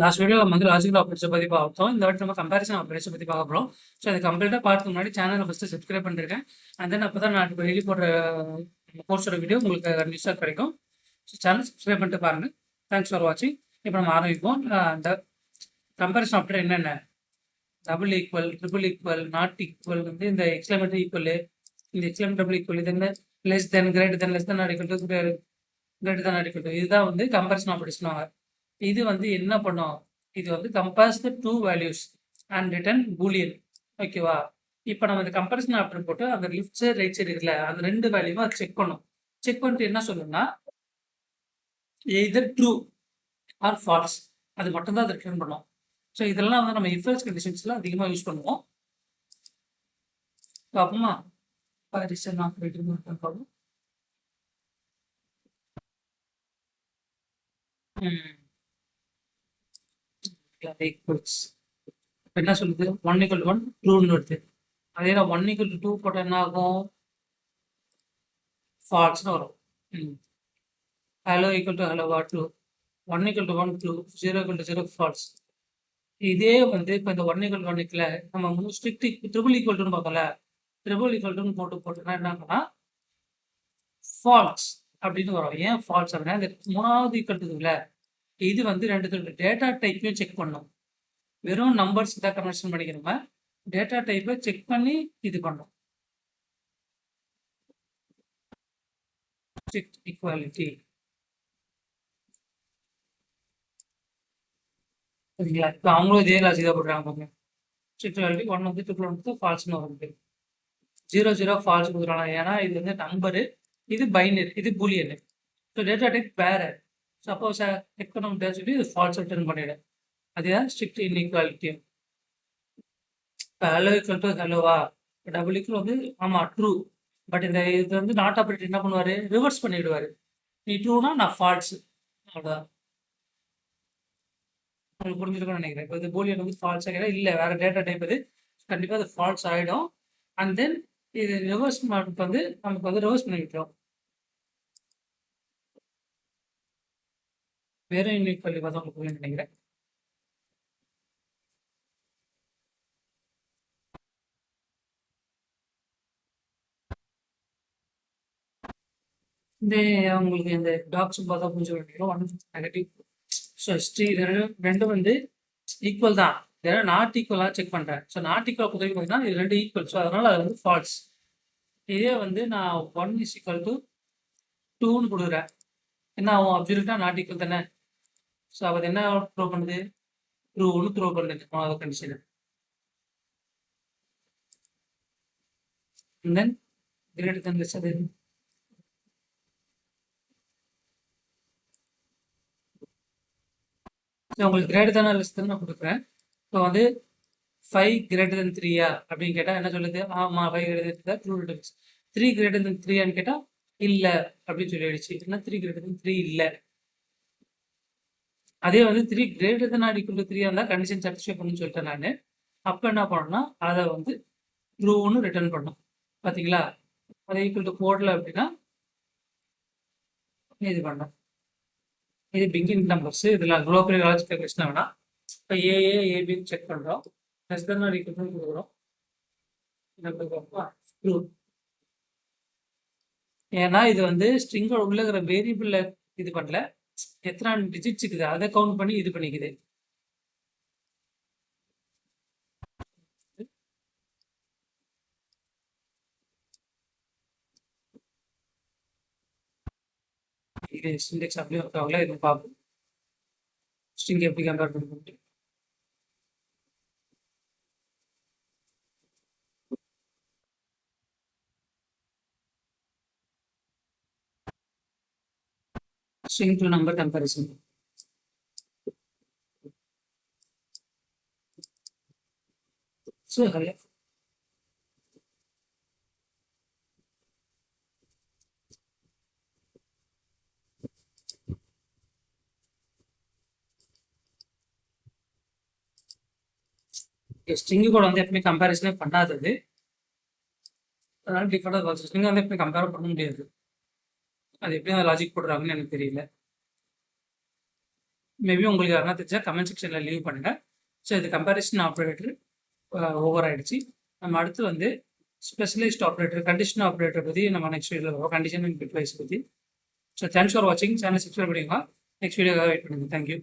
Last வீடியோல நம்ம வந்து லாஜிக்கல் ஆப்ரேட்டர்ஸை பத்தி பார்த்தோம். இந்த வாட்டி நம்ம கம்பேரிசன் ஆப்ரேட்டர்ஸை பத்தி பார்க்க போறோம். ஸோ அது கம்ப்ளீட்டா பார்க்கறதுக்கு முன்னாடி சேனலை ஃபர்ஸ்ட் சப்ஸ்கிரைப் பண்ணிருக்கேன். அண்ட் தென் அப்பதான் நான் இப்போ டெய்லி போடுற கோர்ஸோட வீடியோ உங்களுக்கு கண்டினியூஸாக கிடைக்கும். ஸோ சேனல் சப்ஸ்கிரைப் பண்ணிட்டு பாருங்க. தேங்க்ஸ் ஃபார் வாட்சிங். இப்போ நம்ம ஆரம்பிப்போம். இந்த கம்பேரிசன் ஆப்ரேட்டர் என்னென்ன, double equal, triple equal, not equal, வந்து இந்த எக்ஸ்கிளமேட்டரி ஈக்குவல், இந்த எக்ஸ்கிளமேட்டரி டபுள் ஈக்குவல், இது என்ன less than, greater than, less than or equal to, greater than or equal to, இதுதான் வந்து கம்பேரிசன் ஆப்ரேட்டர். இது வந்து என்ன பண்ணும், இது வந்து compares the two values and return boolean. ஓகேவா? இப்போ நம்ம இந்த கம்பேரிசன் ஆப்ரேட்டர் போட்டு அந்த லெஃப்ட் சைடு ரைட் சைடு இருக்குல்ல, அந்த ரெண்டு வேல்யூவும் அது செக் பண்ணும். செக் பண்ணிட்டு என்ன சொல்லணும்னா எய்தர் ட்ரூ ஆர் ஃபால்ஸ், அது மட்டும் தான் அது ரிட்டர்ன் பண்ணும். ஸோ இதெல்லாம் வந்து நம்ம இஃபெல்ஸ் கண்டிஷன்ஸ்ல அதிகமாக யூஸ் பண்ணுவோம். பார்ப்போமா? கம்பேரிசன் ஆப்ரேட்டர் பார்ப்போம். ஈக்குவல்ஸ் என்ன சொல்லுது, 1 = 1 ட்ரூன்னு வருது. அதே நான் 1 = 2 போட்டால் என்ன ஆகும், ஃபால்ஸ்னு வரும். Hello equal to hello what true, 1 = 1 true, 0 = 0 false. இதே வந்து இப்போ இந்த 1 = 1 இருக்குல்ல, நம்ம ஸ்ட்ரிக்ட் ட்ரிபிள் ஈக்குவல் டுன்னு பார்க்கல, ட்ரிபிள் ஈக்குவல் டுன்னு போட்டுனா என்ன ஆகும்னா ஃபால்ஸ் அப்படின்னு வரும். ஏன் ஃபால்ஸ் அப்படின்னா, இந்த மூணாவது ஈக்குவல் இருக்குல்ல, இது வந்து ரெண்டு டேட்டா டைப்பையும் செக் பண்ணும். வெறும் நம்பர்ஸ் தான் கன்வர்ஷன் பண்ணிக்கிறோம், டேட்டா டைப்பை செக் பண்ணி இது பண்ணும். Strict equality. சரிங்களா? இப்போ அவங்களும் இதே லாஜிக் தான் போடுறாங்க பாருங்க. ஸ்ட்ரிக்ட் ஈக்குவாலிட்டி 1 வந்து ட்ரிபிள் வந்து ஃபால்ஸ்னு வருது. 0 0 ஃபால்ஸ் கொடுக்குறாங்க. ஏன்னா இது வந்து நம்பரு, இது பைனரி, இது பூலியன். ஸோ டேட்டா டைப் வேற. சப்போஸ் செக் பண்ண முடியாது சொல்லி இது ஃபால்ஸ் ரிட்டர்ன் பண்ணிடு. அதுதான் ஸ்ட்ரிக்ட் இன்இக்வாலிட்டி. இப்போ ஹலோ ஈக்குவல் டு ஹலோவா, டபுள் ஈக்குவல் வந்து ஆமாம் ட்ரூ. பட் இந்த இது வந்து நாட் ஆப்ரேட்டர் என்ன பண்ணுவார், ரிவர்ஸ் பண்ணிவிடுவார். நீ ட்ரூனா நான் ஃபால்ஸ், அவ்வளோதான். உங்களுக்கு புரிஞ்சிருக்கும்னு நினைக்கிறேன். இப்போ இது பூலியன் வந்து ஃபால்ஸ் ஆகிடும், இல்லை வேற டேட்டா டைப் இது, கண்டிப்பாக அது ஃபால்ஸ் ஆகிடும். அண்ட் தென் இது ரிவர்ஸ் வந்து நமக்கு வந்து ரிவர்ஸ் பண்ணி விட்டுரும். வேற இன்இக்வாலிட்டி பார்த்தா உங்களுக்கு புரியும் நினைக்கிறேன். இந்த உங்களுக்கு இந்த டாக்ஸ் பார்த்தா கொஞ்சம் நினைக்கிறோம். 1 நெகட்டிவ். ஸோ ஹிஸ்ட்ரி ரெண்டும் வந்து ஈக்குவல் தான். இதெல்லாம் நாட் ஈக்குவலாக செக் பண்ணுறேன். ஸோ நாட் ஈக்குவல் பொறுத்த வரைக்கும் பார்த்தீங்கன்னா இது ரெண்டு ஈக்குவல். ஸோ அதனால் அது வந்து ஃபால்ஸ். இதே வந்து நான் 1 = 2ன்னு கொடுக்குறேன், என்ன ஆகும், அப்சல்யூட்டாக நாட் ஈக்குவல் தானே. ஸோ அது என்ன த்ரோ பண்ணுது, ட்ரூன்னு த்ரோ பண்ணுது மூணாவது கண்டிஷன். தென் கிரேட்டர் தென் லெஸ் அது உங்களுக்கு கிரேட்டர் தானே லெஸ் தான் நான் கொடுக்குறேன். இப்போ வந்து 5 > 3யா அப்படின்னு கேட்டால் என்ன சொல்லுது, ஆமாம் 5 > 3 ட்ரூ ரிட்டர்ன்ஸ். 3 > 3யான்னு கேட்டால் இல்லை அப்படின்னு சொல்லிடுச்சு. ஏன்னா 3 > 3 இல்லை. அதே வந்து 3 > 3 இருந்தால் கண்டிஷன் சாட்டிஸ்ஃபை பண்ணுன்னு சொல்லிட்டேன் நான். அப்போ என்ன பண்ணணும்னா அதை வந்து ட்ரூன்னு ரிட்டர்ன் பண்ணும். பார்த்தீங்களா? அதை ஈக்குவல் டு போடல அப்படின்னா இது பண்ணோம். இது பிகின் நம்பர்ஸ். இதில் குளோபல் லாஜிக்கல் கொஸ்டின் வேணாம். இப்போ ஏஏ ஏபின்னு செக் பண்ணுறோம், less than or equal to கொடுக்குறோம். ட்ரூ. ஏன்னா இது வந்து ஸ்ட்ரிங்கோட உள்ள இருக்கிற வேரியபிள்ல இது பண்ணல, எத்தனை டிஜிட்ஸ் இருக்குது அதை கவுண்ட் பண்ணி இது பண்ணிக்குது. இது சிண்டெக்ஸ் அப்படியே ஒர்க் ஆகல, இது பார்ப்போம் ஸ்ட்ரிங் எப்படி கம்பேர் பண்ணிட்டு. String to number comparison. So string கூட வந்து எப்பவுமே கம்பேரிசனே பண்ணாதது, அதனால டிஃபால்ட்டாக வரும். ஸ்ட்ரிங் வந்து எப்பவுமே கம்பேர் பண்ண முடியாது. அது எப்படி அந்த லாஜிக் போடுறாங்கன்னு எனக்கு தெரியல. மேபி உங்களுக்கு யாருன்னா தெரிஞ்சால் கமெண்ட் செக்ஷனில் லீவ் பண்ணுங்கள். ஸோ இது கம்பேரிசன் ஆப்ரேட்டர் ஓவர் ஆயிடுச்சு. நம்ம அடுத்து வந்து ஸ்பெஷலிஸ்ட் ஆப்ரேட்டர், கண்டிஷன் ஆப்ரேட்டர் பற்றி நம்ம நெக்ஸ்ட் வீடியோவில் வரும், கண்டிஷன் அண்ட் பிட் வைஸ் பற்றி. ஸோ தேங்க்ஸ் ஃபார் வாட்சிங். சேனல் சப்ஸ்கிரைப் பண்ணிக்கலாம். நெக்ஸ்ட் வீடியோக்காக வெயிட் பண்ணுங்கள். தேங்க்யூ.